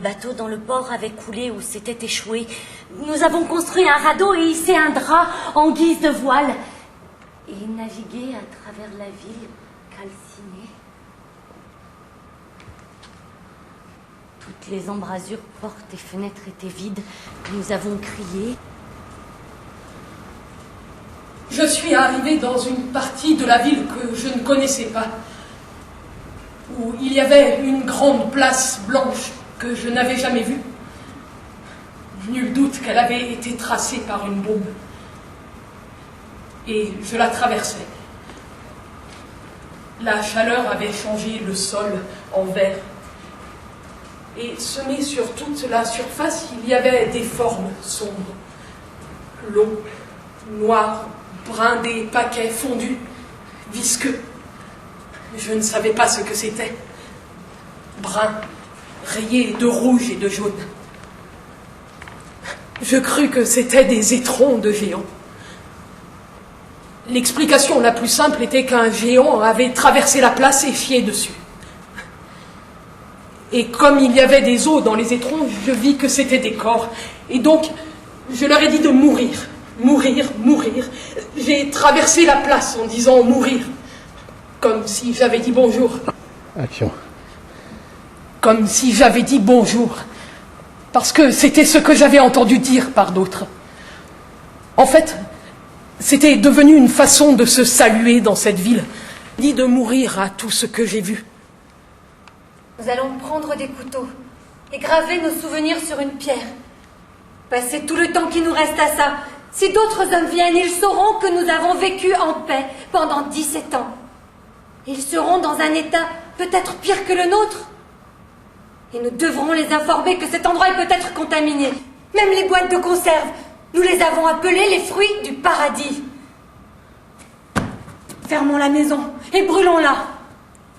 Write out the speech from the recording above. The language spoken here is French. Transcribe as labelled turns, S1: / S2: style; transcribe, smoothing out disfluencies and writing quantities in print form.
S1: bateau dans le port avait coulé ou s'était échoué. Nous avons construit un radeau et hissé un drap en guise de voile. Et navigué à travers la ville calcinée. Toutes les embrasures, portes et fenêtres étaient vides. Nous avons crié.
S2: Je suis arrivé dans une partie de la ville que je ne connaissais pas, où il y avait une grande place blanche que je n'avais jamais vue. Nul doute qu'elle avait été tracée par une bombe. Et je la traversais. La chaleur avait changé le sol en verre. Et semé sur toute la surface, il y avait des formes sombres, longs, noirs, bruns, des paquets fondus, visqueux. Je ne savais pas ce que c'était. Brun, rayé de rouge et de jaune. Je crus que c'étaient des étrons de géants. L'explication la plus simple était qu'un géant avait traversé la place et fié dessus. Et comme il y avait des os dans les étrons, je vis que c'étaient des corps. Et donc, je leur ai dit de mourir. Mourir, mourir. J'ai traversé la place en disant mourir. Comme si j'avais dit bonjour.
S3: Action.
S2: Comme si j'avais dit bonjour. Parce que c'était ce que j'avais entendu dire par d'autres. En fait, c'était devenu une façon de se saluer dans cette ville. Dit de mourir à tout ce que j'ai vu.
S4: Nous allons prendre des couteaux et graver nos souvenirs sur une pierre. Passer tout le temps qui nous reste à ça. Si d'autres hommes viennent, ils sauront que nous avons vécu en paix pendant 17 ans. Ils seront dans un état peut-être pire que le nôtre. Et nous devrons les informer que cet endroit est peut-être contaminé. Même les boîtes de conserve, nous les avons appelées les fruits du paradis. Fermons la maison et brûlons-la.